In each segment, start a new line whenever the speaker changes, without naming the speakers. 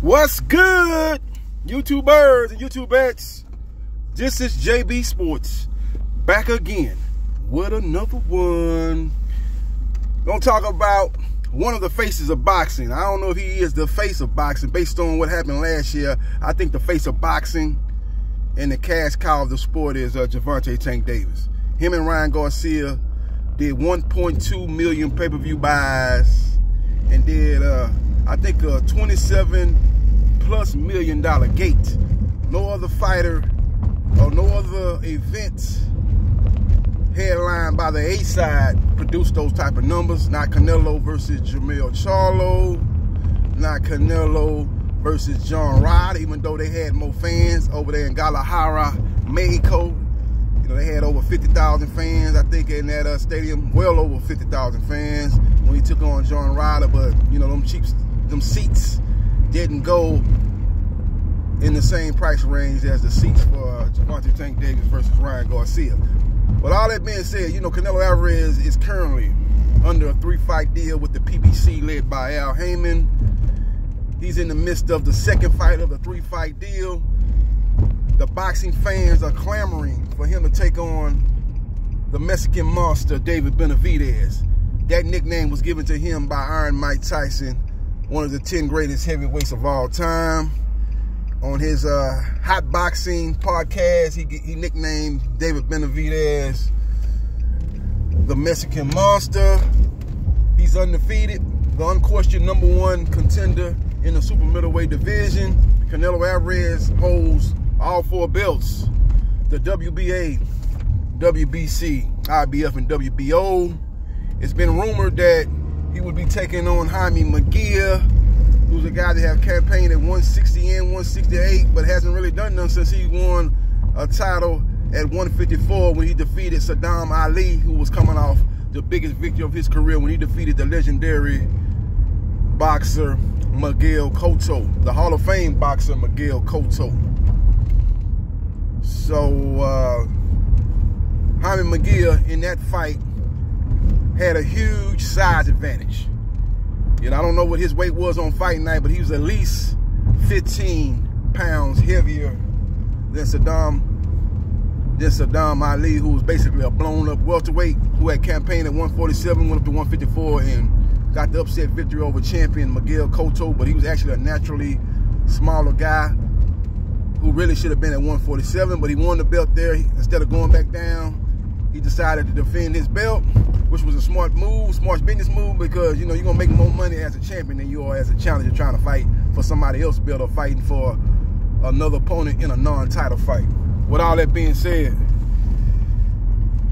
What's good, YouTubers and YouTubettes? This is JB Sports back again with another one. Gonna talk about one of the faces of boxing. I don't know if he is the face of boxing based on what happened last year. I think the face of boxing and the cash cow of the sport is Gervonta Tank Davis. Him and Ryan Garcia did 1.2 million pay-per-view buys and did I think a $27+ million gate. No other fighter or no other event headlined by the A side produced those type of numbers. Not Canelo versus Jermall Charlo, not Canelo versus John Rod, even though they had more fans over there in Guadalajara, Mexico. You know, they had over 50,000 fans, I think, in that stadium, well over 50,000 fans when he took on John Ryder. But you know, them seats didn't go in the same price range as the seats for Gervonta Tank Davis versus Ryan Garcia. But all that being said, you know, Canelo Alvarez is currently under a 3-fight deal with the PBC led by Al Heyman. He's in the midst of the second fight of the 3-fight deal. The boxing fans are clamoring for him to take on the Mexican monster, David Benavidez. That nickname was given to him by Iron Mike Tyson, one of the 10 greatest heavyweights of all time. On his Hot Boxing podcast, he nicknamed David Benavidez the Mexican Monster. He's undefeated, the unquestioned #1 contender in the super middleweight division. Canelo Alvarez holds all 4 belts: the WBA, WBC, IBF, and WBO. It's been rumored that he would be taking on Jaime Munguia, who's a guy that have campaigned at 160 and 168, but hasn't really done nothing since he won a title at 154 when he defeated Saddam Ali, who was coming off the biggest victory of his career when he defeated the legendary boxer Miguel Cotto, the Hall of Fame boxer Miguel Cotto. So Jaime Munguia in that fight had a huge size advantage. You know, I don't know what his weight was on fight night, but he was at least 15 pounds heavier than Saddam Ali, who was basically a blown-up welterweight who had campaigned at 147, went up to 154, and got the upset victory over champion Miguel Cotto. But he was actually a naturally smaller guy who really should have been at 147, but he won the belt there. Instead of going back down, he decided to defend his belt, which was a smart move, smart business move, because, you know, you're going to make more money as a champion than you are as a challenger trying to fight for somebody else's belt or fighting for another opponent in a non-title fight. With all that being said,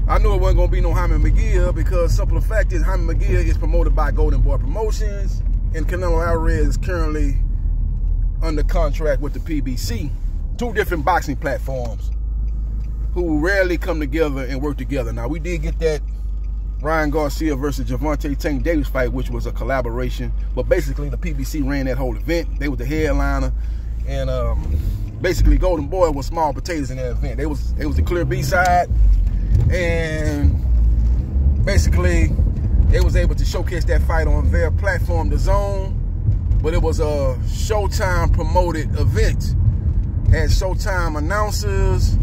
I knew it wasn't going to be no Jaime Munguia, because simple fact is Jaime Munguia is promoted by Golden Boy Promotions, and Canelo Alvarez is currently under contract with the PBC, 2 different boxing platforms who rarely come together and work together. Now, we did get that Ryan Garcia versus Gervonta Tank Davis fight, which was a collaboration, but basically the PBC ran that whole event. They were the headliner, and basically Golden Boy was small potatoes in that event. They was the clear B-side, and basically they was able to showcase that fight on their platform, The Zone, but it was a Showtime promoted event. Had Showtime announcers.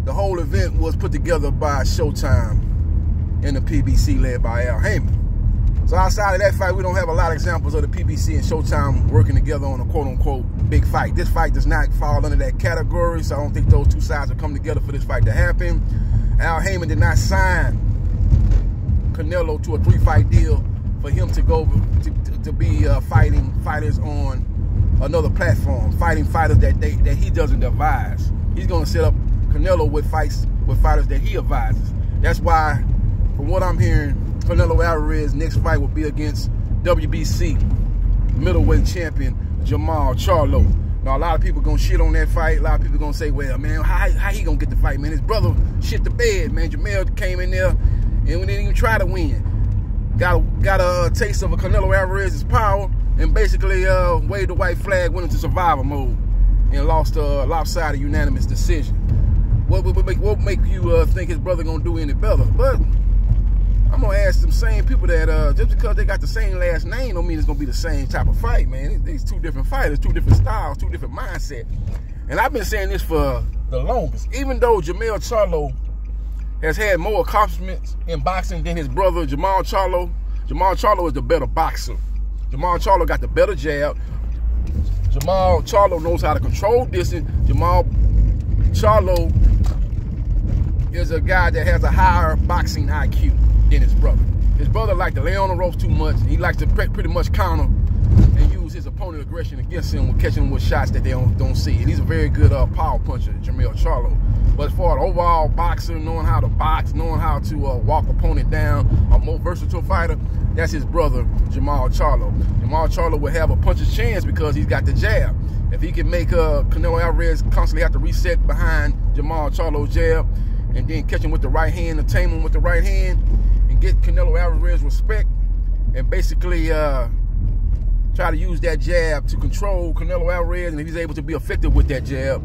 The whole event was put together by Showtime and the PBC led by Al Heyman. So outside of that fight, we don't have a lot of examples of the PBC and Showtime working together on a quote-unquote big fight. This fight does not fall under that category, so I don't think those 2 sides will come together for this fight to happen. Al Heyman did not sign Canelo to a 3-fight deal for him to go to be fighting fighters on another platform, fighting fighters that he doesn't advise. He's going to set up Canelo with fighters that he advises. That's why, from what I'm hearing, Canelo Alvarez's next fight will be against WBC middleweight champion Jermall Charlo. Now, a lot of people gonna shit on that fight. A lot of people gonna say, well, man, how he gonna get the fight, man? His brother shit the bed, man. Jermall came in there and we didn't even try to win. Got a taste of a Canelo Alvarez's power and basically waved the white flag, went into survival mode, and lost a lopsided unanimous decision. What make you think his brother gonna do any better? But I'm gonna ask them same people that just because they got the same last name don't mean it's gonna be the same type of fight, man. These two different fighters, two different styles, two different mindset. And I've been saying this for the longest. Even though Jermall Charlo has had more accomplishments in boxing than his brother Jermall Charlo. Jermall Charlo is the better boxer. Jermall Charlo got the better jab. Jermall Charlo knows how to control distance. Jermall Charlo is a guy that has a higher boxing IQ than his brother. His brother likes to lay on the ropes too much. He likes to pretty much counter and use his opponent's aggression against him with catching him with shots that they don't see. And he's a very good power puncher, Jermall Charlo. But for an overall boxer, knowing how to box, knowing how to walk opponent down, a more versatile fighter, that's his brother, Jermall Charlo. Jermall Charlo will have a puncher's chance because he's got the jab. If he can make Canelo Alvarez constantly have to reset behind Jermall Charlo's jab and then catch him with the right hand and tame him with the right hand and get Canelo Alvarez respect and basically try to use that jab to control Canelo Alvarez, and if he's able to be effective with that jab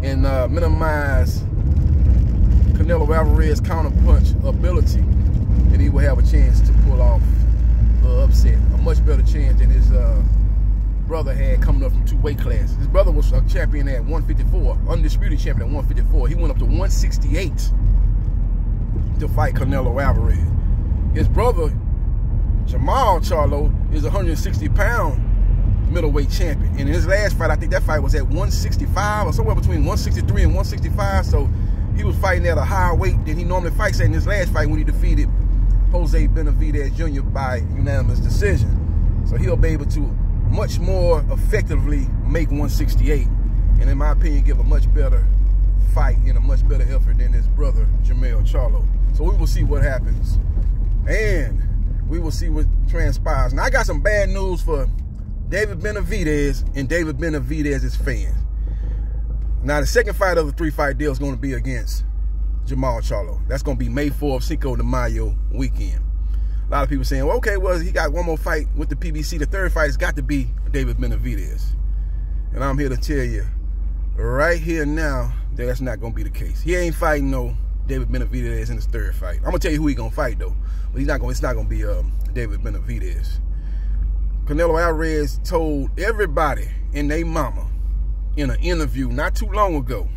and minimize Canelo Alvarez's counter-punch ability, then he will have a chance to pull off the upset. A much better chance than his brother had coming up from 2 weight classes. His brother was a champion at 154, undisputed champion at 154. He went up to 168 to fight Canelo Alvarez. His brother, Jermall Charlo, is a 160-pound middleweight champion. And in his last fight, I think that fight was at 165 or somewhere between 163 and 165. So he was fighting at a higher weight than he normally fights at in his last fight when he defeated Jose Benavidez Jr. by unanimous decision. So he'll be able to much more effectively make 168. And in my opinion, give a much better fight and a much better effort than his brother, Jermall Charlo. So we will see what happens. And we will see what transpires. Now, I got some bad news for David Benavidez and David Benavidez's fans. Now, the second fight of the 3-fight deal is going to be against Jermall Charlo. That's going to be May 4th, Cinco de Mayo weekend. A lot of people saying, well, okay, well, he got one more fight with the PBC. The third fight has got to be David Benavidez. And I'm here to tell you right here now that that's not going to be the case. He ain't fighting no David Benavidez in his third fight. I'm going to tell you who he's going to fight, though. But it's not going to be David Benavidez. Canelo Alvarez told everybody and their mama in an interview not too long ago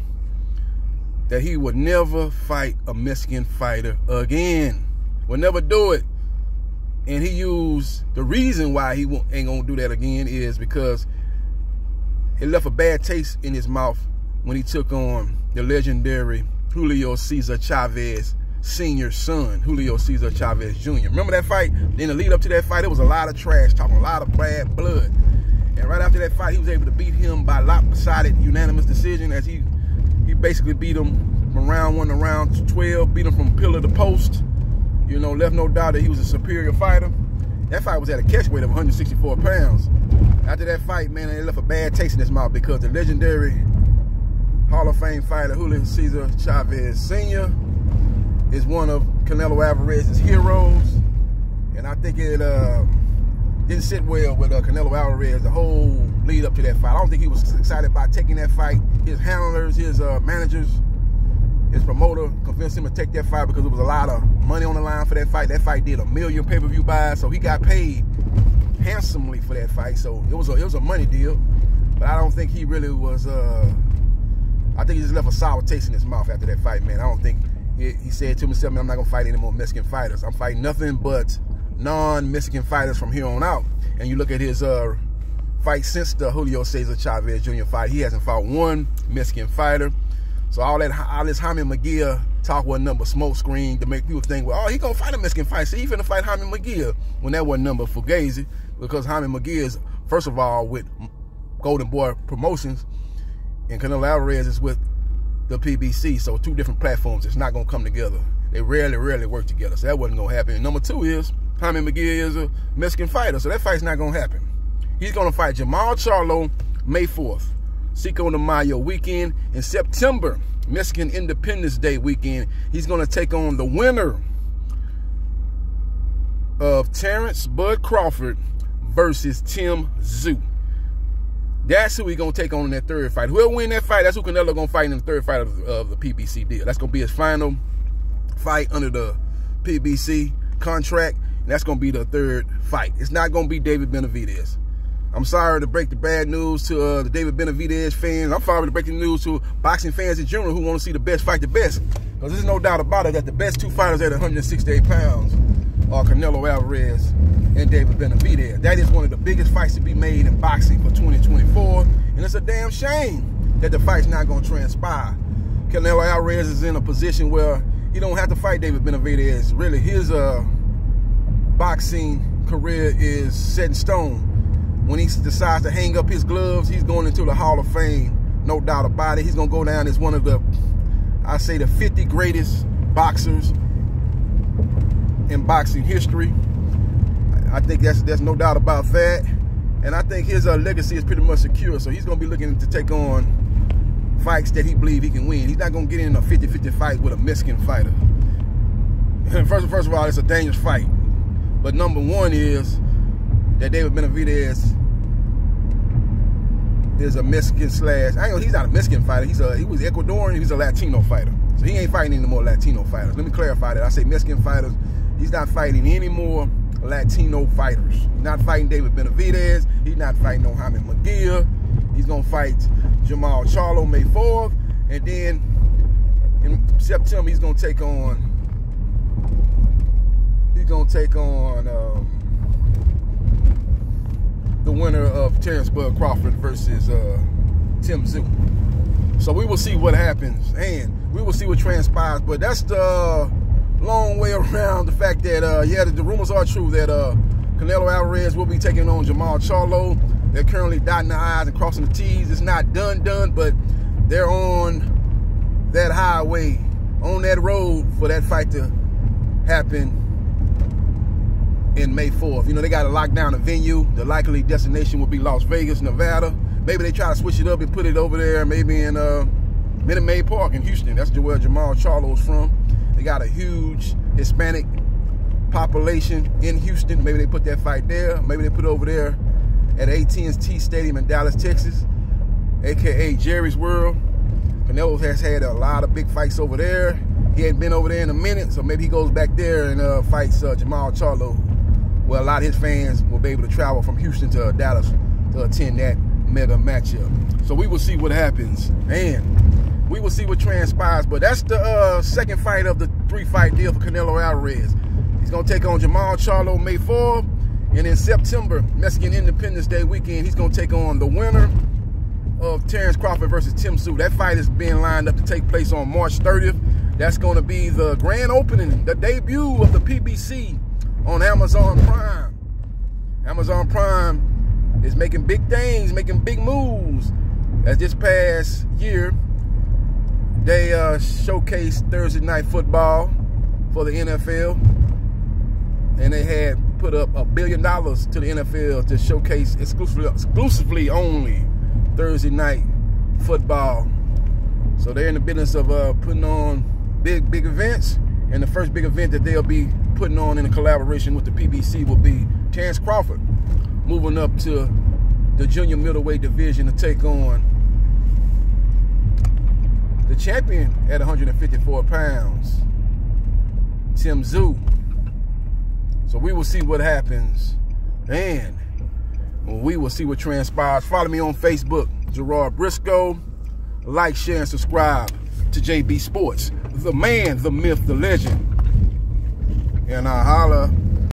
that he would never fight a Mexican fighter again. Would never do it. And he used the reason why he ain't going to do that again is because it left a bad taste in his mouth when he took on the legendary Julio Cesar Chavez Sr.'s son, Julio Cesar Chavez Jr. Remember that fight? In the lead up to that fight, it was a lot of trash talking, a lot of bad blood. And right after that fight, he was able to beat him by lopsided unanimous decision as he basically beat him from round 1 to round 12, beat him from pillar to post. You know, left no doubt that he was a superior fighter. That fight was at a catch weight of 164 pounds. After that fight, man, it left a bad taste in his mouth because the legendary Hall of Fame fighter Julio Cesar Chavez Sr. is one of Canelo Alvarez's heroes. And I think it didn't sit well with Canelo Alvarez the whole lead up to that fight. I don't think he was excited about taking that fight. His handlers, his managers, his promoter convinced him to take that fight because there was a lot of money on the line for that fight. That fight did 1 million pay-per-view buys, so he got paid handsomely for that fight. So it was a money deal. But I don't think he really was. I think he just left a sour taste in his mouth after that fight, man. I don't think he said to himself, man, I'm not gonna fight any more Mexican fighters. I'm fighting nothing but non-Mexican fighters from here on out. And you look at his fight since the Julio Cesar Chavez Jr. fight, he hasn't fought one Mexican fighter. So all this Jaime Munguia talk wasn't nothing but smoke screen to make people think, well, oh, he gonna fight a Mexican fight. See, he finna fight Jaime Munguia when that wasn't number for Fugazi, because Jaime Munguia is, first of all, with Golden Boy Promotions, and Canelo Alvarez is with the PBC. So 2 different platforms. It's not gonna come together. They rarely work together. So that wasn't gonna happen. And number 2 is Jaime Munguia is a Mexican fighter, so that fight's not gonna happen. He's gonna fight Jermall Charlo May 4th. Cinco de Mayo weekend. In September, Mexican Independence Day weekend, he's going to take on the winner of Terrence Bud Crawford versus Tim Tszyu. That's who he's going to take on in that third fight. Whoever win that fight, that's who Canelo going to fight in the third fight of the PBC deal. That's going to be his final fight under the PBC. contract, and that's going to be the third fight. It's not going to be David Benavidez. I'm sorry to break the bad news to the David Benavidez fans. I'm sorry to break the news to boxing fans in general who want to see the best fight the best. Because there's no doubt about it that the best two fighters at 168 pounds are Canelo Alvarez and David Benavidez. That is one of the biggest fights to be made in boxing for 2024. And it's a damn shame that the fight's not going to transpire. Canelo Alvarez is in a position where he don't have to fight David Benavidez. Really, his boxing career is set in stone. When he decides to hang up his gloves, he's going into the Hall of Fame, no doubt about it. He's going to go down as one of the, I say, the 50 greatest boxers in boxing history. I think there's no doubt about that. And I think his legacy is pretty much secure. So he's going to be looking to take on fights that he believes he can win. He's not going to get in a 50-50 fight with a Mexican fighter. First of all, it's a dangerous fight. But number one is that David Benavidez is a Mexican slash. He's not a Mexican fighter. He was Ecuadorian. He's a Latino fighter. So he ain't fighting any more Latino fighters. Let me clarify that. I say Mexican fighters. He's not fighting any more Latino fighters. He's not fighting David Benavidez. He's not fighting no Jaime Munguia. He's gonna fight Jermall Charlo May 4th, and then in September he's gonna take on. The winner of Terrence Bud Crawford versus Tim Tszyu. So we will see what happens, and we will see what transpires. But that's the long way around the fact that, yeah, the rumors are true that Canelo Alvarez will be taking on Jermall Charlo. They're currently dotting the I's and crossing the T's. It's not done, but they're on that highway, on that road for that fight to happen in May 4th. You know, they got to lock down a venue. The likely destination will be Las Vegas, Nevada. Maybe they try to switch it up and put it over there, maybe in Minute Maid Park in Houston. That's where Jermall Charlo's from. They got a huge Hispanic population in Houston. Maybe they put that fight there. Maybe they put it over there at AT&T Stadium in Dallas, Texas, a.k.a. Jerry's World. Canelo has had a lot of big fights over there. He hadn't been over there in a minute, so maybe he goes back there and fights Jermall Charlo. Well, a lot of his fans will be able to travel from Houston to Dallas to attend that mega matchup. So we will see what happens, and we will see what transpires. But that's the second fight of the 3-fight deal for Canelo Alvarez. He's going to take on Jermall Charlo May 4th, and in September, Mexican Independence Day weekend, he's going to take on the winner of Terrence Crawford versus Tim Tszyu. That fight is being lined up to take place on March 30th. That's going to be the grand opening, the debut of the PBC on Amazon Prime. Amazon Prime is making big things, making big moves. As this past year, they showcased Thursday Night Football for the NFL, and they had put up $1 billion to the NFL to showcase exclusively only Thursday Night Football. So they're in the business of putting on big events, and the first big event that they'll be putting on in a collaboration with the PBC will be Terrence Crawford moving up to the junior middleweight division to take on the champion at 154 pounds, Tim Tszyu. So we will see what happens, and we will see what transpires. Follow me on Facebook, Gerard Briscoe. Like, share, and subscribe to JB Sports. The man, the myth, the legend. And I holla.